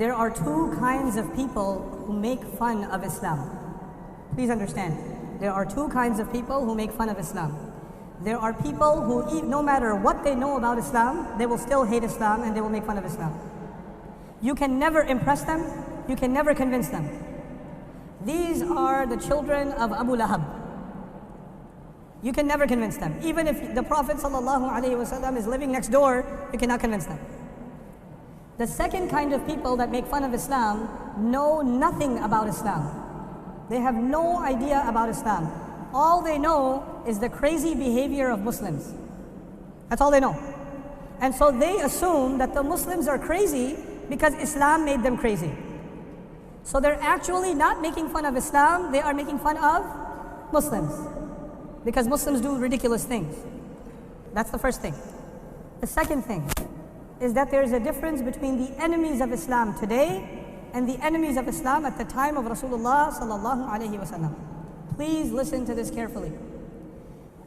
There are two kinds of people who make fun of Islam. Please understand. There are two kinds of people who make fun of Islam. There are people who, no matter what they know about Islam, they will still hate Islam and they will make fun of Islam. You can never impress them. You can never convince them. These are the children of Abu Lahab. You can never convince them. Even if the Prophet ﷺ is living next door, you cannot convince them. The second kind of people that make fun of Islam know nothing about Islam. They have no idea about Islam. All they know is the crazy behavior of Muslims. That's all they know. And so they assume that the Muslims are crazy because Islam made them crazy. So they're actually not making fun of Islam, they are making fun of Muslims. Because Muslims do ridiculous things. That's the first thing. The second thing is that there is a difference between the enemies of Islam today and the enemies of Islam at the time of Rasulullah sallallahu alaihi wasallam. Please listen to this carefully.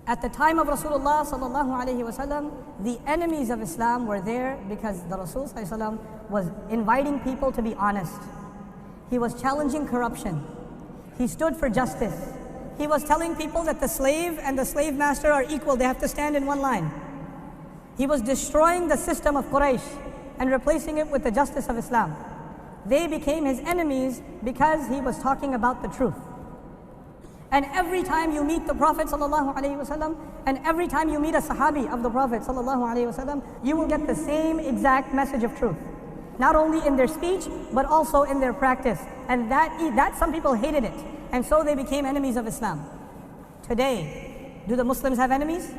At the time of Rasulullah sallallahu alaihi wasallam, the enemies of Islam were there because the Rasul sallallahu alaihi wasallam was inviting people to be honest. He was challenging corruption. He stood for justice. He was telling people that the slave and the slave master are equal. They have to stand in one line. He was destroying the system of Quraysh and replacing it with the justice of Islam. They became his enemies because he was talking about the truth. And every time you meet the Prophet ﷺ, and every time you meet a Sahabi of the Prophet ﷺ, you will get the same exact message of truth. Not only in their speech, but also in their practice. And that some people hated it. And so they became enemies of Islam. Today, do the Muslims have enemies?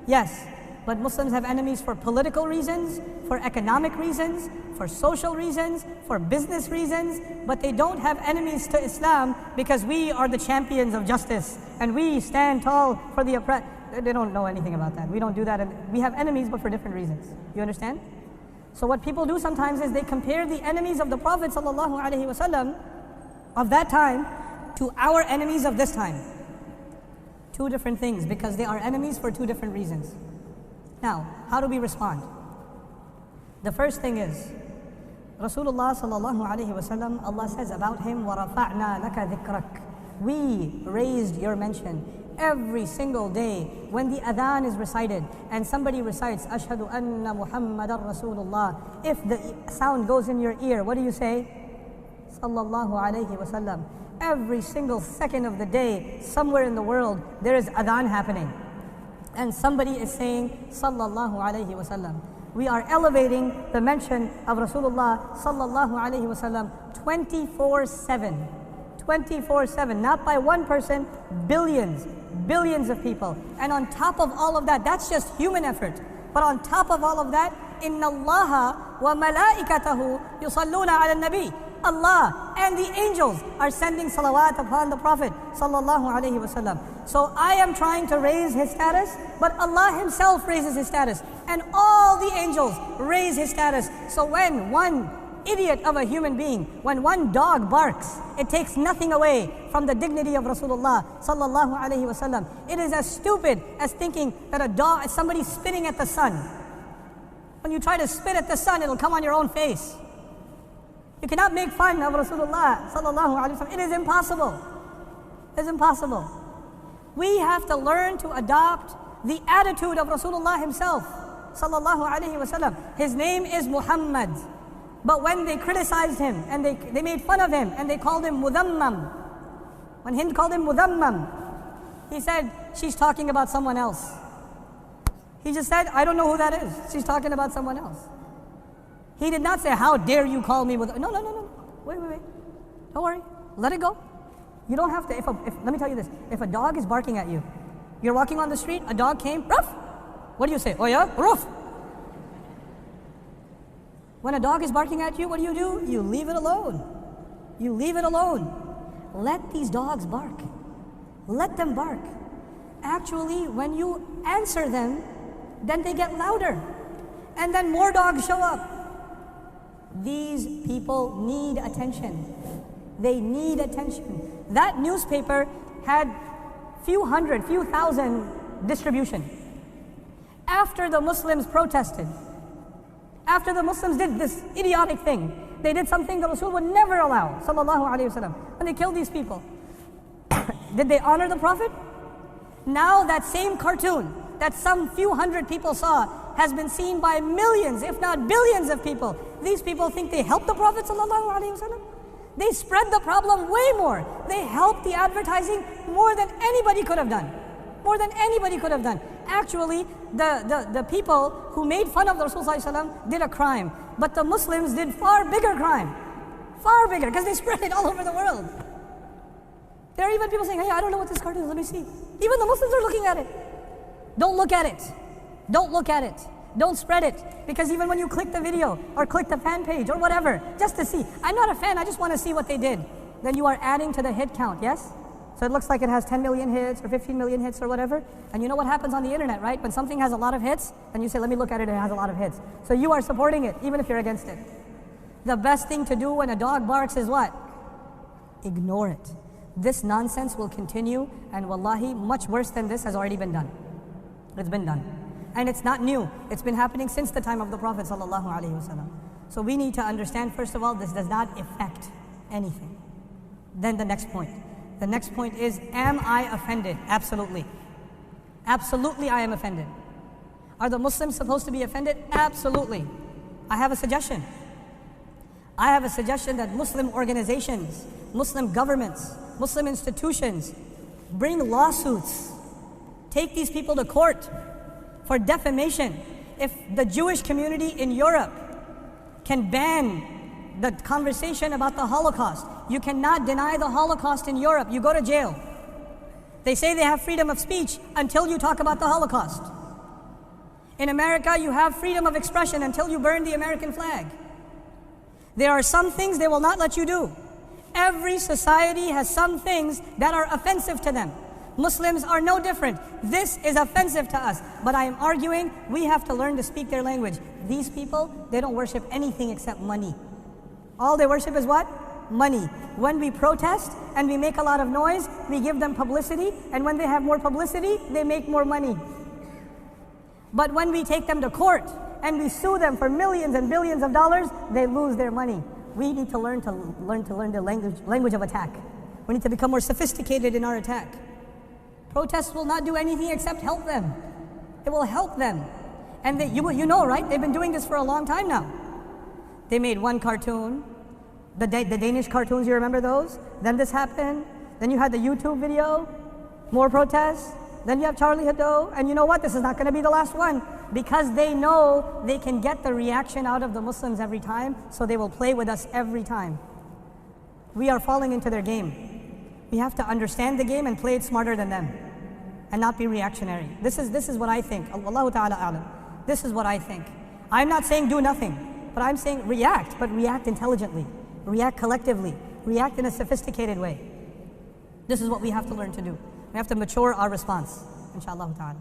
Yes. But Muslims have enemies for political reasons, for economic reasons, for social reasons, for business reasons, but they don't have enemies to Islam because we are the champions of justice and we stand tall for the oppressed. They don't know anything about that. We don't do that. And we have enemies, but for different reasons. You understand? So what people do sometimes is they compare the enemies of the Prophet ﷺ of that time to our enemies of this time. Two different things because they are enemies for two different reasons. Now, how do we respond? The first thing is, Rasulullah sallallahu alaihi wasallam, Allah says about him, وَرَفَعْنَا لَكَ ذِكْرَكَ. We raised your mention. Every single day when the adhan is recited and somebody recites, أَشْهَدُ أَنَّ مُحَمَّدًا رَسُولُ اللَّهِ, if the sound goes in your ear, what do you say? Sallallahu alaihi wasallam. Every single second of the day, somewhere in the world, there is adhan happening. And somebody is saying, Sallallahu Alaihi Wasallam. We are elevating the mention of Rasulullah Sallallahu Alaihi Wasallam 24/7. 24/7, not by one person, billions of people. And on top of all of that, that's just human effort. But on top of all of that, Inna Allaha wa malaikatahu yusalluna ala nabi. Allah and the angels are sending salawat upon the Prophet sallallahu alaihi wasallam. So I am trying to raise his status, but Allah himself raises his status. And all the angels raise his status. So when one idiot of a human being, when one dog barks, it takes nothing away from the dignity of Rasulullah sallallahu alaihi wasallam. It is as stupid as thinking that a dog, somebody's spitting at the sun. When you try to spit at the sun, it'll come on your own face. You cannot make fun of Rasulullah sallallahu alaihi wasallam. It is impossible. It's impossible. We have to learn to adopt the attitude of Rasulullah himself sallallahu alaihi wasallam. His name is Muhammad. But when they criticized him and they made fun of him and they called him Mudhammam, when Hind called him Mudhammam, he said, she's talking about someone else. He just said, I don't know who that is. She's talking about someone else. He did not say, how dare you call me with... No. Wait. Don't worry. Let it go. You don't have to... let me tell you this. If a dog is barking at you, you're walking on the street, a dog came, ruff! What do you say? Oh yeah? Ruff! When a dog is barking at you, what do? You leave it alone. You leave it alone. Let these dogs bark. Let them bark. Actually, when you answer them, then they get louder. And then more dogs show up. These people need attention. They need attention. That newspaper had few thousand distribution. After the Muslims protested, after the Muslims did this idiotic thing, They did something the Rasul would never allow, sallallahu alayhi wasallam, when they killed these people. Did they honor the Prophet? Now that same cartoon that some few hundred people saw has been seen by millions, if not billions of people. These people think they helped the Prophet sallallahu alaihi wasallam. They spread the problem way more. They helped the advertising more than anybody could have done. More than anybody could have done. Actually, the people who made fun of the Rasul sallallahu alaihi wasallam did a crime. But the Muslims did far bigger crime. Far bigger, because they spread it all over the world. There are even people saying, hey, I don't know what this cartoon is, let me see. Even the Muslims are looking at it. Don't look at it. Don't look at it. Don't spread it. Because even when you click the video or click the fan page or whatever, just to see, I'm not a fan, I just want to see what they did. Then you are adding to the hit count, yes? So it looks like it has 10 million hits or 15 million hits or whatever. And you know what happens on the internet, right? When something has a lot of hits, and you say, let me look at it, it has a lot of hits. So you are supporting it, even if you're against it. The best thing to do when a dog barks is what? Ignore it. This nonsense will continue, and wallahi, much worse than this has already been done. It's been done. And it's not new. It's been happening since the time of the Prophet sallallahu alaihi wasallam. So we need to understand, first of all, this does not affect anything. Then the next point. The next point is, am I offended? Absolutely. Absolutely I am offended. Are the Muslims supposed to be offended? Absolutely. I have a suggestion. I have a suggestion that Muslim organizations, Muslim governments, Muslim institutions bring lawsuits. Take these people to court for defamation. If the Jewish community in Europe can ban the conversation about the Holocaust, you cannot deny the Holocaust in Europe, you go to jail. They say they have freedom of speech until you talk about the Holocaust. In America, you have freedom of expression until you burn the American flag. There are some things they will not let you do. Every society has some things that are offensive to them. Muslims are no different. This is offensive to us. But I am arguing we have to learn to speak their language. These people, they don't worship anything except money. All they worship is what? Money. When we protest and we make a lot of noise, we give them publicity. And when they have more publicity, they make more money. But when we take them to court and we sue them for millions and billions of dollars, they lose their money. We need to learn the language of attack. We need to become more sophisticated in our attack. Protests will not do anything except help them. It will help them. And you know, right? They've been doing this for a long time now. They made one cartoon, the Danish cartoons, you remember those? Then this happened. Then you had the YouTube video, more protests. Then you have Charlie Hebdo. And you know what? This is not going to be the last one. Because they know they can get the reaction out of the Muslims every time, so they will play with us every time. We are falling into their game. We have to understand the game and play it smarter than them, and not be reactionary. This is what I think. Allahu ta'ala a'lam. This is what I think. I'm not saying do nothing, but I'm saying react, but react intelligently. React collectively. React in a sophisticated way. This is what we have to learn to do. We have to mature our response, inshallah ta'ala.